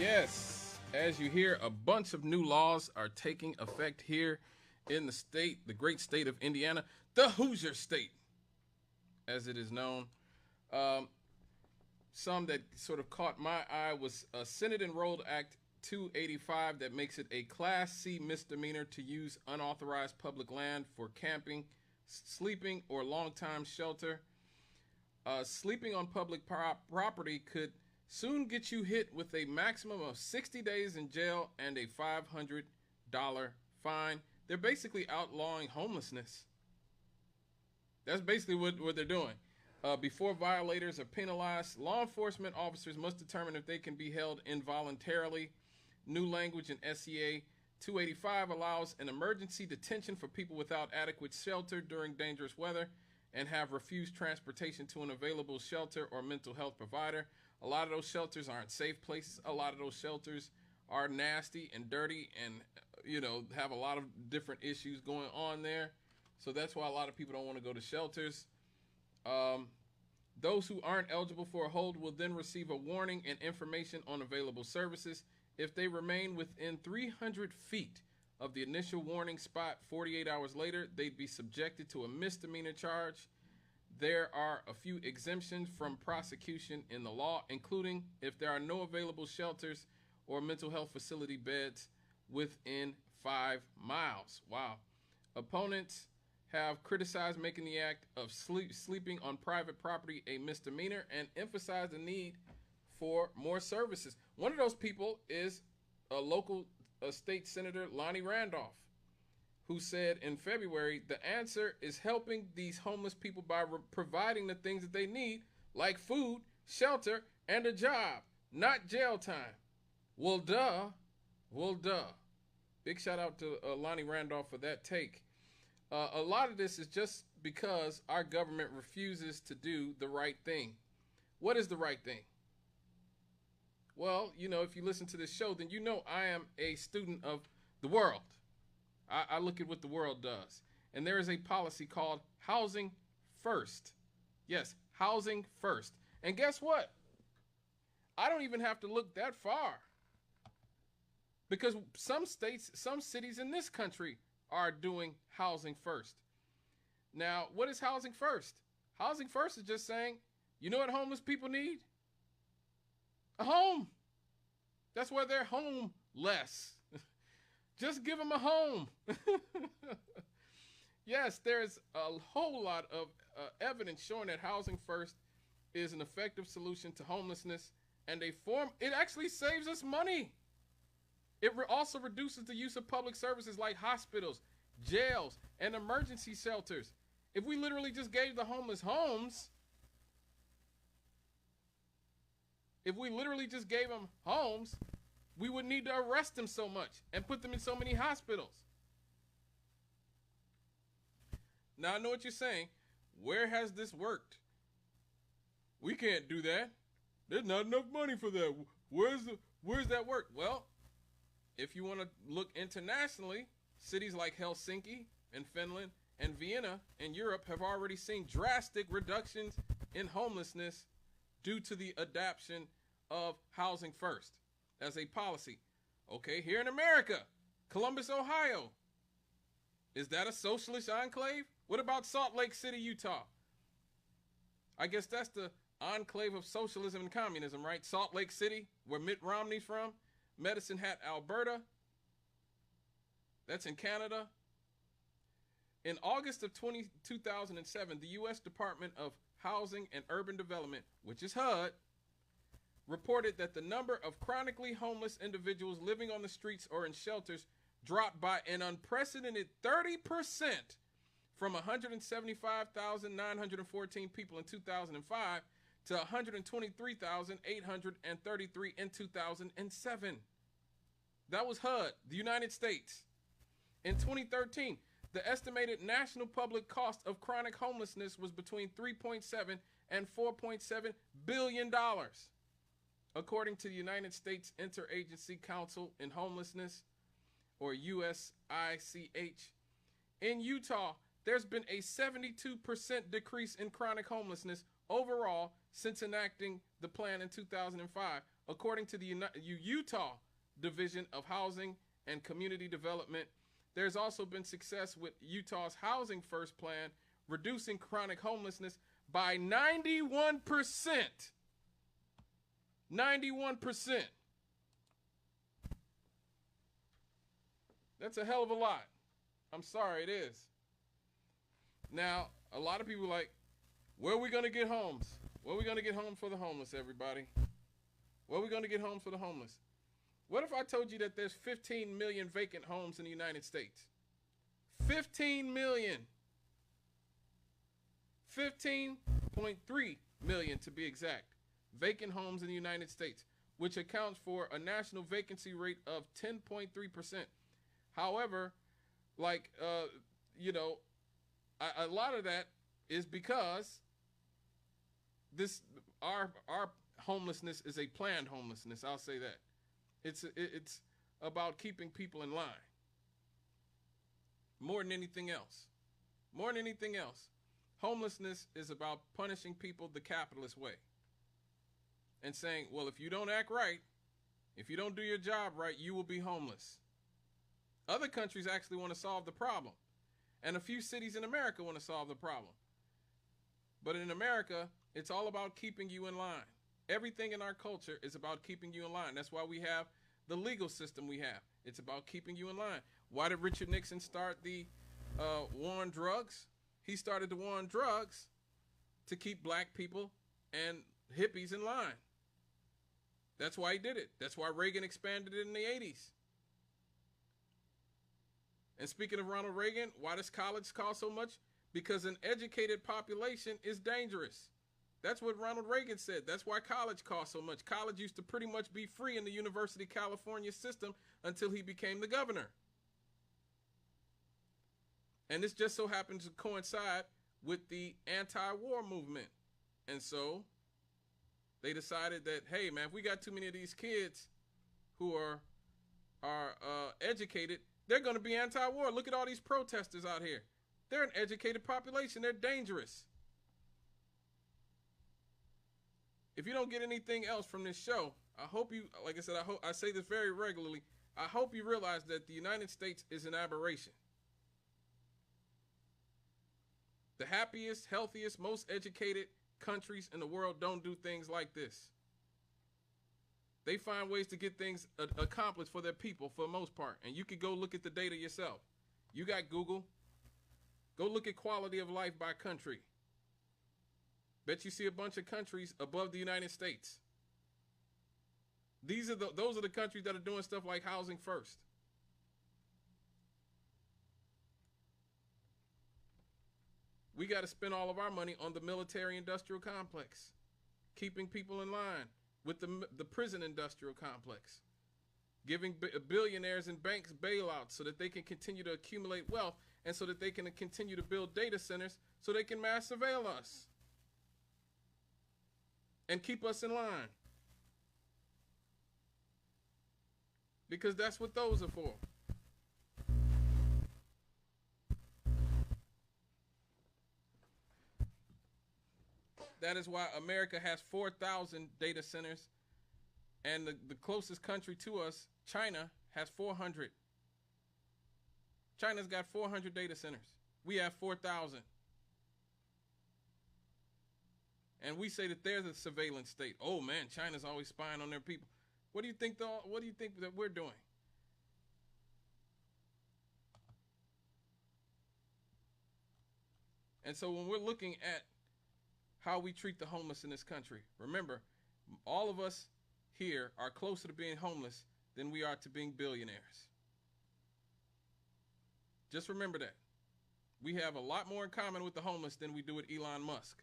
Yes, as you hear, a bunch of new laws are taking effect here in the state, the great state of Indiana, the Hoosier State, as it is known. Um, some that sort of caught my eye was a Senate Enrolled Act 285 that makes it a Class C misdemeanor to use unauthorized public land for camping, sleeping, or long-time shelter. Sleeping on public property could soon get you hit with a maximum of 60 days in jail and a $500 fine. They're basically outlawing homelessness. That's basically what they're doing. Before violators are penalized, law enforcement officers must determine if they can be held involuntarily. New language in SCA 285 allows an emergency detention for people without adequate shelter during dangerous weather and have refused transportation to an available shelter or mental health provider. A lot of those shelters aren't safe places. A lot of those shelters are nasty and dirty and, have a lot of different issues going on there. So that's why a lot of people don't want to go to shelters. Those who aren't eligible for a hold will then receive a warning and information on available services. If they remain within 300 feet of the initial warning spot 48 hours later, they'd be subjected to a misdemeanor charge. There are a few exemptions from prosecution in the law, including if there are no available shelters or mental health facility beds within 5 miles. Wow. Opponents have criticized making the act of sleeping on private property a misdemeanor and emphasized the need for more services. One of those people is a local state senator, Lonnie Randolph, who said in February, the answer is helping these homeless people by providing the things that they need, like food, shelter, and a job, not jail time. Well, duh. Big shout out to Lonnie Randolph for that take. A lot of this is just because our government refuses to do the right thing. What is the right thing? Well, if you listen to this show, then I am a student of the world. I look at what the world does. And there is a policy called housing first. Yes, housing first. And guess what? I don't even have to look that far. Because some states, some cities in this country are doing housing first. Now, what is housing first? Housing first is just saying, you know what homeless people need? A home. That's why they're homeless. Just give them a home. Yes, there's a whole lot of evidence showing that housing first is an effective solution to homelessness, and it actually saves us money. It also reduces the use of public services like hospitals, jails, and emergency shelters. If we literally just gave the homeless homes, we wouldn't need to arrest them so much and put them in so many hospitals. Now, I know what you're saying. Where has this worked? We can't do that. There's not enough money for that. Where's that work? Well, if you want to look internationally, cities like Helsinki and Finland and Vienna in Europe have already seen drastic reductions in homelessness due to the adoption of housing first as a policy. Okay, here in America, Columbus, Ohio. Is that a socialist enclave? What about Salt Lake City, Utah? I guess that's the enclave of socialism and communism, right? Salt Lake City, where Mitt Romney's from. Medicine Hat, Alberta. That's in Canada. In August of 2007, the U.S. Department of Housing and Urban Development, which is HUD, reported that the number of chronically homeless individuals living on the streets or in shelters dropped by an unprecedented 30% from 175,914 people in 2005 to 123,833 in 2007. That was HUD, the United States. In 2013, the estimated national public cost of chronic homelessness was between $3.7 and $4.7 billion, according to the United States Interagency Council in Homelessness, or USICH. In Utah, there's been a 72% decrease in chronic homelessness overall since enacting the plan in 2005, According to the Utah Division of Housing and Community Development, there's also been success with Utah's Housing First plan, reducing chronic homelessness by 91%. 91%. That's a hell of a lot. I'm sorry, it is. Now, a lot of people are like, where are we going to get homes? Where are we going to get homes for the homeless, everybody? Where are we going to get homes for the homeless? What if I told you that there's 15 million vacant homes in the United States? 15 million. 15.3 million to be exact. Vacant homes in the United States, which accounts for a national vacancy rate of 10.3%. However, a lot of that is because our homelessness is a planned homelessness. I'll say that. It's about keeping people in line more than anything else. More than anything else. Homelessness is about punishing people the capitalist way and saying, well, if you don't act right, if you don't do your job right, you will be homeless. Other countries actually want to solve the problem, and a few cities in America want to solve the problem. But in America, it's all about keeping you in line. Everything in our culture is about keeping you in line. That's why we have the legal system we have. It's about keeping you in line. Why did Richard Nixon start the war on drugs? He started the war on drugs to keep black people and hippies in line. That's why he did it. That's why Reagan expanded it in the 80s. And speaking of Ronald Reagan, why does college cost so much? Because an educated population is dangerous. That's what Ronald Reagan said. That's why college costs so much. College used to pretty much be free in the University of California system until he became the governor. And this just so happens to coincide with the anti-war movement. And so they decided that, hey, man, if we got too many of these kids who are educated, they're going to be anti-war. Look at all these protesters out here. They're an educated population. They're dangerous. If you don't get anything else from this show, I hope you, like I said, I say this very regularly, I hope you realize that the United States is an aberration. The happiest, healthiest, most educated countries in the world don't do things like this. They find ways to get things accomplished for their people for the most part. And you can go look at the data yourself. You got Google. Go look at quality of life by country. Bet you see a bunch of countries above the United States. Those are the countries that are doing stuff like housing first. We got to spend all of our money on the military-industrial complex, keeping people in line with the prison-industrial complex, giving billionaires and banks bailouts so that they can continue to accumulate wealth and so that they can continue to build data centers so they can mass surveil us and keep us in line. Because that's what those are for. That is why America has 4,000 data centers, and the closest country to us, China, has 400. China's got 400 data centers. We have 4,000. And we say that they're the surveillance state. Oh man, China's always spying on their people. What do you think that we're doing? And so when we're looking at how we treat the homeless in this country, remember, all of us here are closer to being homeless than we are to being billionaires. Just remember that. We have a lot more in common with the homeless than we do with Elon Musk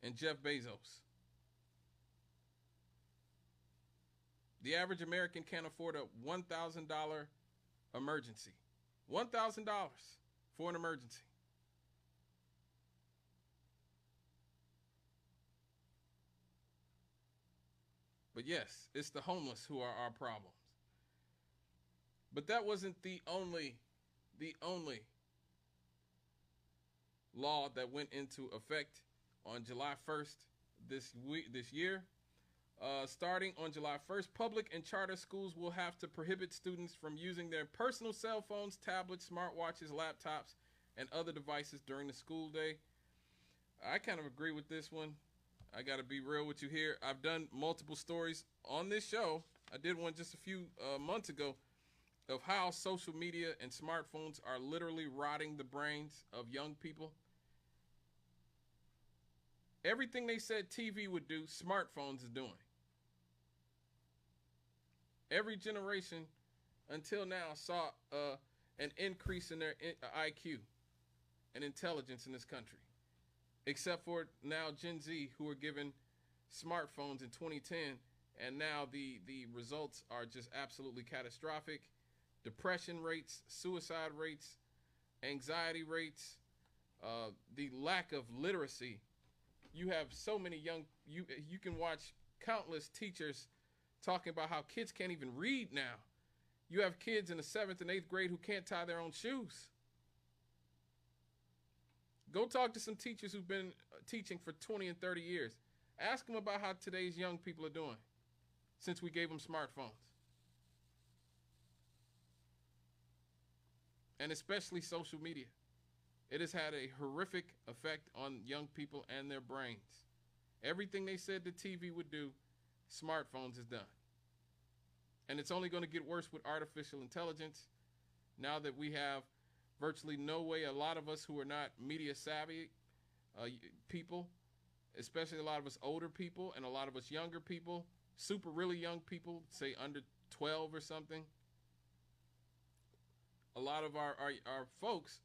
and Jeff Bezos. The average American can't afford a $1,000 emergency. $1,000 for an emergency. But yes, it's the homeless who are our problems. But that wasn't the only law that went into effect on July 1st this year. Starting on July 1st, public and charter schools will have to prohibit students from using their personal cell phones, tablets, smartwatches, laptops, and other devices during the school day. I kind of agree with this one. I got to be real with you here. I've done multiple stories on this show. I did one just a few months ago of how social media and smartphones are literally rotting the brains of young people. Everything they said TV would do, smartphones is doing. Every generation until now saw an increase in their IQ and intelligence in this country, except for now Gen Z, who are given smartphones in 2010, and now the results are just absolutely catastrophic. Depression rates, suicide rates, anxiety rates, the lack of literacy. You have so many you can watch countless teachers talking about how kids can't even read now. You have kids in the 7th and 8th grade who can't tie their own shoes. Go talk to some teachers who've been teaching for 20 and 30 years. Ask them about how today's young people are doing since we gave them smartphones. And especially social media. It has had a horrific effect on young people and their brains. Everything they said the TV would do, smartphones has done. And it's only going to get worse with artificial intelligence now that we have virtually no way. A lot of us who are not media savvy people, especially a lot of us older people and a lot of us younger people, super really young people, say under 12 or something, a lot of our folks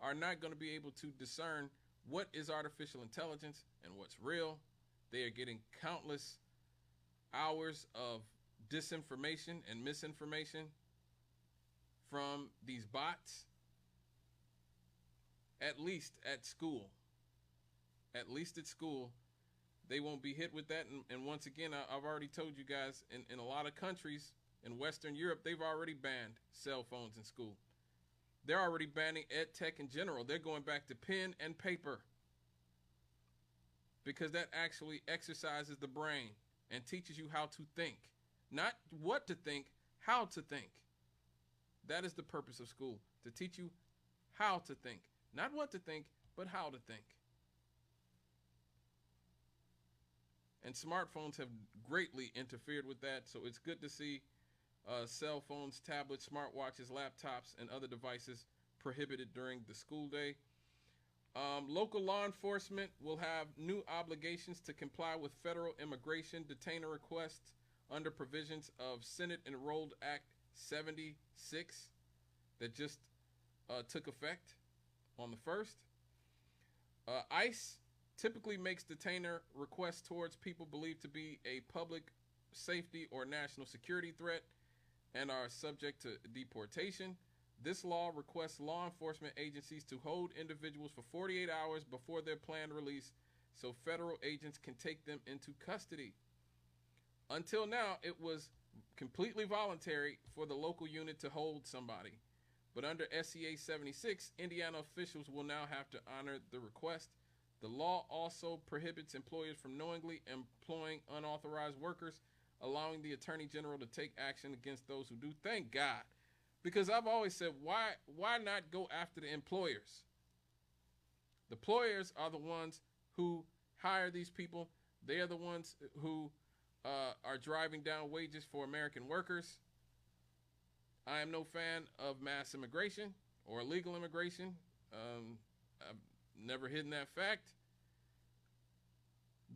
are not going to be able to discern what is artificial intelligence and what's real. They are getting countless hours of disinformation and misinformation from these bots. At least at school. At least at school, they won't be hit with that. And once again, I've already told you guys, in a lot of countries in Western Europe, they've already banned cell phones in school. They're already banning ed tech in general. They're going back to pen and paper because that actually exercises the brain and teaches you how to think. Not what to think, how to think. That is the purpose of school, to teach you how to think. Not what to think, but how to think. And smartphones have greatly interfered with that, so it's good to see cell phones, tablets, smartwatches, laptops, and other devices prohibited during the school day. Local law enforcement will have new obligations to comply with federal immigration detainer requests under provisions of Senate Enrolled Act 76 that just took effect on the 1st. ICE typically makes detainer requests towards people believed to be a public safety or national security threat and are subject to deportation. This law requests law enforcement agencies to hold individuals for 48 hours before their planned release so federal agents can take them into custody. Until now, it was completely voluntary for the local unit to hold somebody. But under SCA 76, Indiana officials will now have to honor the request. The law also prohibits employers from knowingly employing unauthorized workers, allowing the Attorney General to take action against those who do. Thank God. Because I've always said, why not go after the employers? The employers are the ones who hire these people. They are the ones who are driving down wages for American workers. I am no fan of mass immigration or illegal immigration. I've never hidden that fact.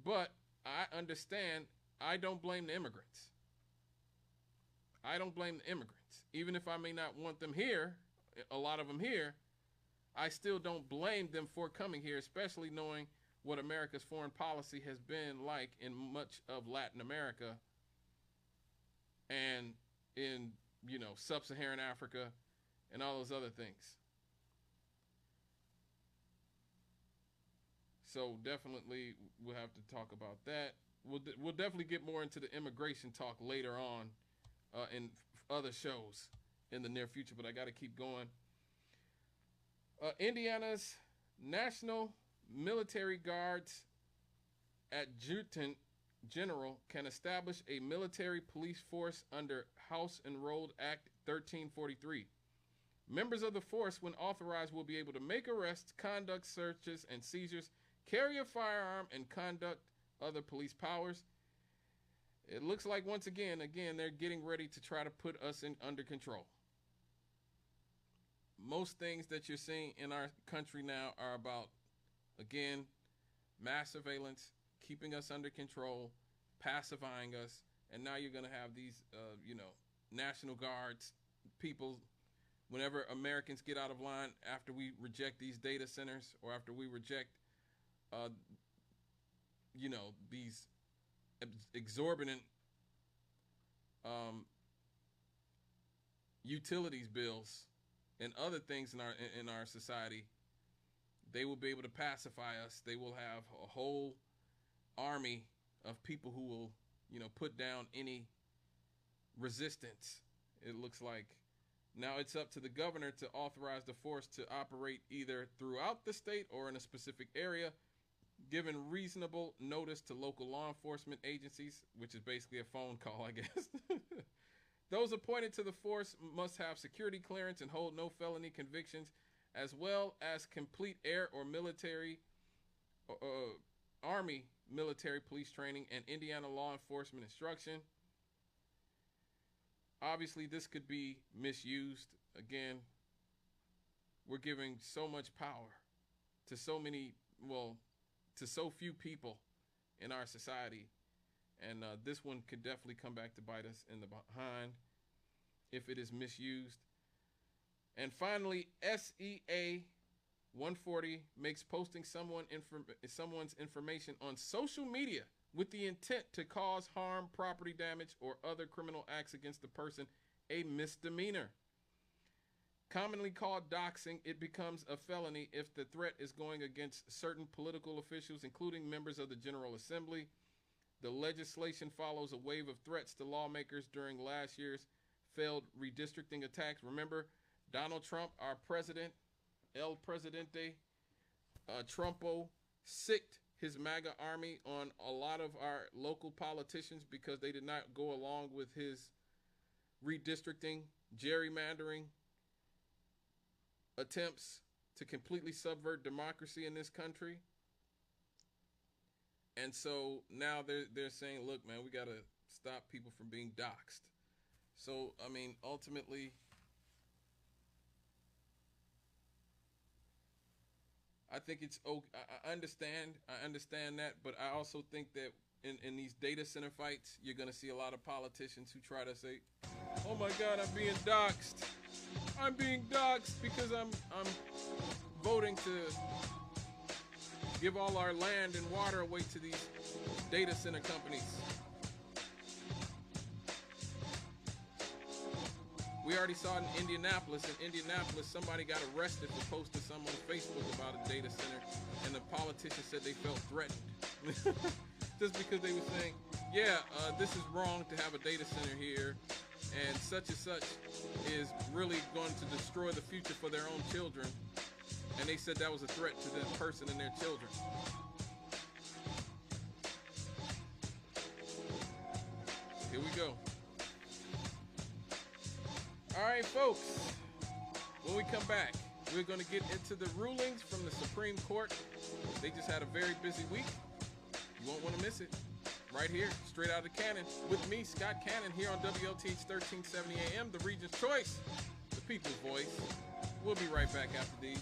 But I understand, I don't blame the immigrants. I don't blame the immigrants. Even if I may not want them here, a lot of them here, I still don't blame them for coming here, especially knowing what America's foreign policy has been like in much of Latin America and in, sub-Saharan Africa and all those other things. So definitely we'll have to talk about that. We'll definitely get more into the immigration talk later on in other shows in the near future, but I got to keep going. Indiana's National Military Guards Adjutant General can establish a military police force under House Enrolled Act 1343. Members of the force, when authorized, will be able to make arrests, conduct searches and seizures, carry a firearm, and conduct other police powers. It looks like once again, they're getting ready to try to put us under control. Most things that you're seeing in our country now are about, again, mass surveillance, keeping us under control, pacifying us, and now you're going to have these, National Guards, people, whenever Americans get out of line after we reject these data centers or after we reject, these exorbitant utilities bills and other things in our society, they will be able to pacify us. They will have a whole army of people who will, put down any resistance. It looks like now it's up to the governor to authorize the force to operate either throughout the state or in a specific area, given reasonable notice to local law enforcement agencies, which is basically a phone call, I guess. Those appointed to the force must have security clearance and hold no felony convictions, as well as complete air or military, Army military police training and Indiana law enforcement instruction. Obviously, this could be misused. Again, we're giving so much power to so few people in our society. And this one could definitely come back to bite us in the behind if it is misused. And finally, SEA 140 makes posting someone's information on social media with the intent to cause harm, property damage, or other criminal acts against the person a misdemeanor. Commonly called doxing, it becomes a felony if the threat is going against certain political officials, including members of the General Assembly. The legislation follows a wave of threats to lawmakers during last year's failed redistricting attacks. Remember, Donald Trump, our president, El Presidente, Trumpo, sicked his MAGA army on a lot of our local politicians because they did not go along with his redistricting, gerrymandering attempts to completely subvert democracy in this country. And so now they're saying, look, man, we got to stop people from being doxxed. So, I mean, ultimately, I think it's okay. I understand that, but I also think that in these data center fights, you're going to see a lot of politicians who try to say, oh my God, I'm being doxxed. I'm being doxxed because I'm voting to give all our land and water away to these data center companies. We already saw it in Indianapolis. In Indianapolis, somebody got arrested for posting something on Facebook about a data center, and the politician said they felt threatened. Just because they were saying, yeah, this is wrong to have a data center here, and such is really going to destroy the future for their own children. And they said that was a threat to that person and their children. Here we go. All right, folks. When we come back, we're going to get into the rulings from the Supreme Court. They just had a very busy week. You won't want to miss it. Right here, straight out of the cannon, with me, Scott Cannon, here on WLTH 1370 AM, the Region's Choice, the People's Voice. We'll be right back after these.